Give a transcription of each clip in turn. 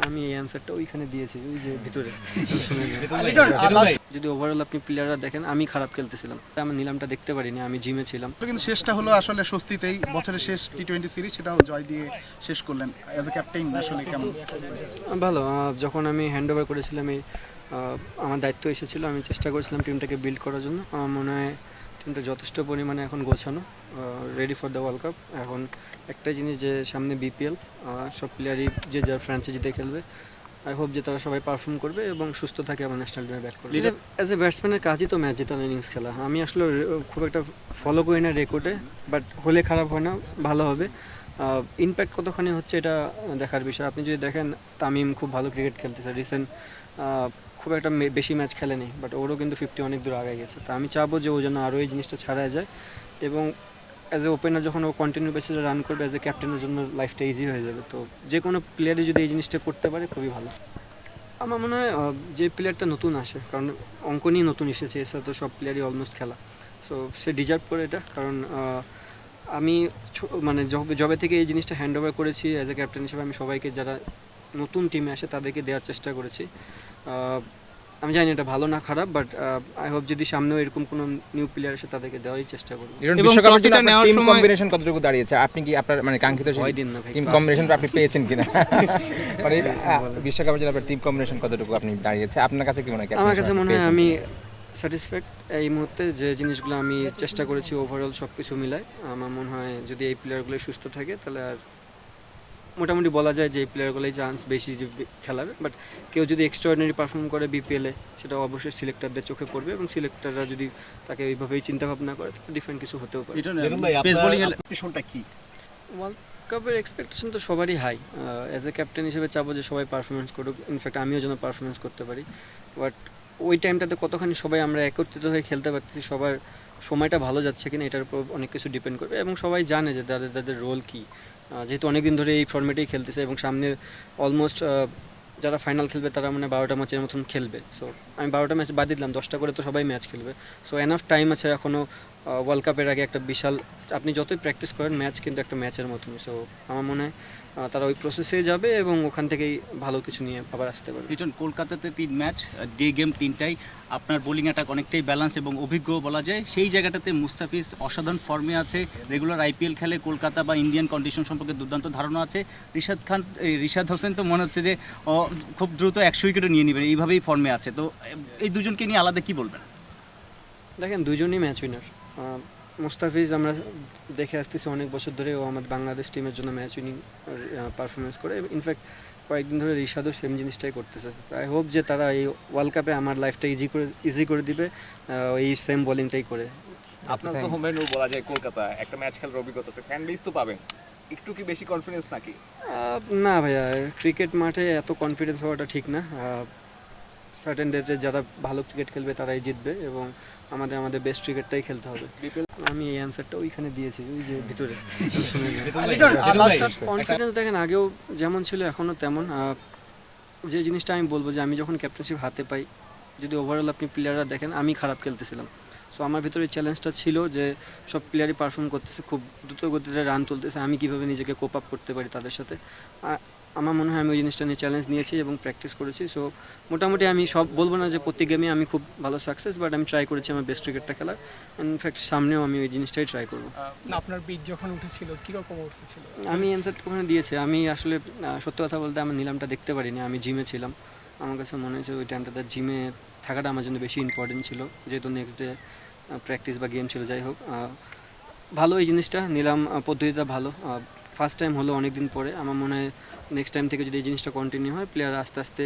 আমি এই অ্যান্সারটা ওইখানে দিয়েছি, ওই যে ভিতরে শুনে যদি ওভারঅল আপনি প্লেয়াররা দেখেন, আমি খারাপ খেলতেছিলাম, আমি নিলামটা দেখতে পারিনি, আমি জিমে ছিলাম। কিন্তু শেষটা হলো আসলে স্বস্তিতেই, বছরের শেষ টি-20 সিরিজ সেটাও জয় দিয়ে শেষ করলেন। অ্যাজ এ ক্যাপ্টেন আসলে কেমন? ভালো। যখন আমি হ্যান্ড ওভার করেছিলাম, এই আমার দায়িত্ব এসেছিল, আমি চেষ্টা করেছিলাম টিমটাকে বিল্ড করার জন্য। আমার মনে হয় টিমটা যথেষ্ট পরিমাণে এখন গোছানো, ready for the world cup. এখন একটা জিনিস যে সামনে বিপিএল, সব প্লেয়ারই যে যার ফ্র্যাঞ্চাইজিতে খেলবে। আই হোপ যে তারা সবাই পারফর্ম করবে এবং সুস্থ থাকে, আবার ন্যাশনাল টিমে ব্যাট করবে। অ্যাজ এ ব্যাটসম্যানের কাজই তো ম্যাচ জেতানো, ইনিংস খেলা। আমি আসলে খুব একটা ফলো করি না রেকর্ডে, বাট হলে খারাপ হয় না, ভালো হবে। ইমপ্যাক্ট কতখানি হচ্ছে এটা দেখার বিষয়। আপনি যদি দেখেন, তামিম খুব ভালো ক্রিকেট খেলতেছে রিসেন্ট, খুব একটা বেশি ম্যাচ খেলেনি, বাট ওরও কিন্তু 50 অনেক দূর আগে গেছে। তো আমি চাবো যে ও যেন আরও এই জিনিসটা ছাড়ায় যায়, এবং অ্যাজ এ ওপেনার যখন ও কন্টিনিউ বেসিসে রান করবে, অ্যাজ এ ক্যাপ্টেনের জন্য লাইফটা ইজি হয়ে যাবে। তো যে কোনো প্লেয়ারই যদি এই জিনিসটা করতে পারে, খুবই ভালো। আমার মনে হয় যে প্লেয়ারটা নতুন আসে, কারণ অঙ্ক নিয়ে নতুন এসেছে, এছাড়া তো সব প্লেয়ারই অলমোস্ট খেলা, সো সে ডিজার্ভ করে এটা। কারণ আমি মানে জবে থেকে এই জিনিসটা হ্যান্ড ওভার করেছি অ্যাজ এ ক্যাপ্টেন হিসেবে, আমি সবাইকে যারা নতুন টিমে আসে তাদেরকে দেওয়ার চেষ্টা করেছি। আমি জানি এটা ভালো না খারাপ, বাট আই হোপ যদি সামনেও এরকম কোনো নিউ প্লেয়ার আসে তাদেরই চেষ্টা করবো। বিশ্বকাপের জন্য আপনার টিম কম্বিনেশন কতটুকু দাঁড়িয়েছে? আপনি কি আপনার মানে কাঙ্ক্ষিত টিম কম্বিনেশনটা আপনি পেয়েছেন কিনা? মানে বিশ্বকাপের জন্য আপনার টিম কম্বিনেশন কতটুকু আপনি দাঁড়িয়েছে, আপনার কাছে কি মনে হয়? আমার কাছে মনে হয় আমি স্যাটিসফ্যাক্ট এই মুহূর্তে যে জিনিসগুলো আমি চেষ্টা করেছি, ওভারঅল সব কিছু মিলায় আমার মনে হয় যদি এই প্লেয়ারগুলো সুস্থ থাকে, তাহলে আর মোটামুটি বলা যায় যে এই প্লেয়ারগুলোই চান্স বেশি যে খেলার। বাট কেউ যদি এক্সট্রাঅর্ডিনারি পারফর্ম করে বিপিএলে, সেটা অবশ্যই সিলেক্টরদের চোখে পড়বে, এবং সিলেক্টররা যদি তাকে ওইভাবেই চিন্তাভাবনা করে, তাহলে ডিফারেন্ট কিছু হতেও পারে। ওয়ার্ল্ড কাপের এক্সপেকটেশন তো সবারই হাই। অ্যাজ এ ক্যাপ্টেন হিসেবে চাবো যে সবাই পারফরমেন্স করুক, ইনফ্যাক্ট আমিও যেন পারফরমেন্স করতে পারি। বাট ওই টাইমটাতে কতখানি সবাই আমরা একত্রিত হয়ে খেলতে পারতেছি, সবার সময়টা ভালো যাচ্ছে কিনা, এটার উপর অনেক কিছু ডিপেন্ড করবে। এবং সবাই জানে যে তাদের রোল কী, যেহেতু অনেকদিন ধরে এই ফর্মেটেই খেলতেছে, এবং সামনে অলমোস্ট যারা ফাইনাল খেলবে তারা মানে 12টা ম্যাচের মতন খেলবে। সো আমি 12টা ম্যাচ বাদ দিলাম, 10টা করে তো সবাই ম্যাচ খেলবে। সো এনাফ টাইম আছে এখনও। ওয়ার্ল্ড কাপের আগে একটা বিশাল, আপনি যতই প্র্যাকটিস করেন, ম্যাচ কিন্তু একটা ম্যাচের মতনই। সো আমার মনে হয় তারা ওই প্রসেসে যাবে, এবং ওখান থেকেই ভালো কিছু নিয়ে আবার আসতে পারবে। রিটন, কলকাতাতে 3 ম্যাচ, ডে গেম 3টাই, আপনার বোলিং অ্যাটাক অনেকটাই ব্যালেন্স এবং অভিজ্ঞ বলা যায়। সেই জায়গাটাতে মুস্তাফিজ অসাধারণ ফর্মে আছে, রেগুলার আইপিএল খেলে, কলকাতা বা ইন্ডিয়ান কন্ডিশন সম্পর্কে দুর্দান্ত ধারণা আছে। রিশাদ হোসেন তো মনে হচ্ছে যে খুব দ্রুত 100 উইকেটও নিয়ে নেবেন, এইভাবেই ফর্মে আছে। তো এই দুজনকে নিয়ে আলাদা কি বলবেন? দেখেন, দুজনই ম্যাচ উইনার। মুস্তাফিজ আমরা দেখে আসতেছি অনেক বছর ধরে, ও আমাদের বাংলাদেশ টিমের জন্য ম্যাচ উইনিং পারফরমেন্স করে। ইনফ্যাক্ট কয়েকদিন ধরে রিশাদও সেম জিনিসটাই করতেছে। আই হোপ যে তারা এই ওয়ার্ল্ড কাপে আমার লাইফটা ইজি করে দিবে এই সেম বোলিংটাই করে। আপনার তো হোম ভেন্যু বলা যায় কলকাতা, একটা ম্যাচ খেলার অভিজ্ঞতা আছে, ফ্যান বেস তো পাবেন, একটু কি বেশি কনফিডেন্স নাকি? না ভাইয়া, ক্রিকেট মাঠে এত কনফিডেন্স হওয়াটা ঠিক না। সার্টেন ডেটে যারা ভালো ক্রিকেট খেলবে তারাই জিতবে, এবং আমাদের বেস্ট ক্রিকেটটাই খেলতে হবে। আমি এই অ্যান্সারটা ওইখানে দিয়েছি, ওই যে ভিতরে শুনে। কনফিডেন্স দেখেন আগেও যেমন ছিল এখনও তেমন। যে জিনিসটা আমি বলবো যে আমি যখন ক্যাপ্টেনশিপ হাতে পাই, যদি ওভারঅল আপনি প্লেয়াররা দেখেন, আমি খারাপ খেলতেছিলাম। সো আমার ভিতরে চ্যালেঞ্জটা ছিল যে সব প্লেয়ারই পারফর্ম করতেছে, খুব দ্রুত গতিতে রান তুলতেছে, আমি কীভাবে নিজেকে কোপ আপ করতে পারি তাদের সাথে। আমার মনে হয় আমি ওই জিনিসটা নিয়ে চ্যালেঞ্জ নিয়েছি এবং প্র্যাকটিস করেছি। সো মোটামুটি আমি সব বলবো না যে প্রতি গেমে আমি খুব ভালো সাকসেস, বাট আমি ট্রাই করেছি আমার বেস্ট ক্রিকেটটা খেলার। ইনফ্যাক্ট সামনেও আমি ওই জিনিসটাই ট্রাই করবো। আপনার পিচ যখন উঠেছিল কীরকম অবস্থা ছিল? আমি অ্যান্সারটা ওখানে দিয়েছি। আমি আসলে সত্যি কথা বলতে আমার নিলামটা দেখতে পারিনি, আমি জিমে ছিলাম। আমার কাছে মনে হয়েছে ওই টাইমটাতে জিমে থাকাটা আমার জন্য বেশি ইম্পর্টেন্ট ছিল, যেহেতু নেক্সট ডে প্র্যাকটিস বা গেম ছিল। যাই হোক, ভালো এই জিনিসটা নিলাম, পদ্ধতিটা ভালো। ফার্স্ট টাইম হলো অনেক দিন পরে। আমার মনে হয় নেক্সট টাইম থেকে যদি এই জিনিসটা কন্টিনিউ হয়, প্লেয়ার আস্তে আস্তে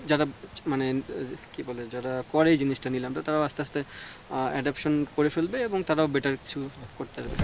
যারা মানে কী বলে, যারা করে এই জিনিসটা নিলামটা, তারাও আস্তে আস্তে অ্যাডাপশন করে ফেলবে, এবং তারাও বেটার কিছু করতে পারবে।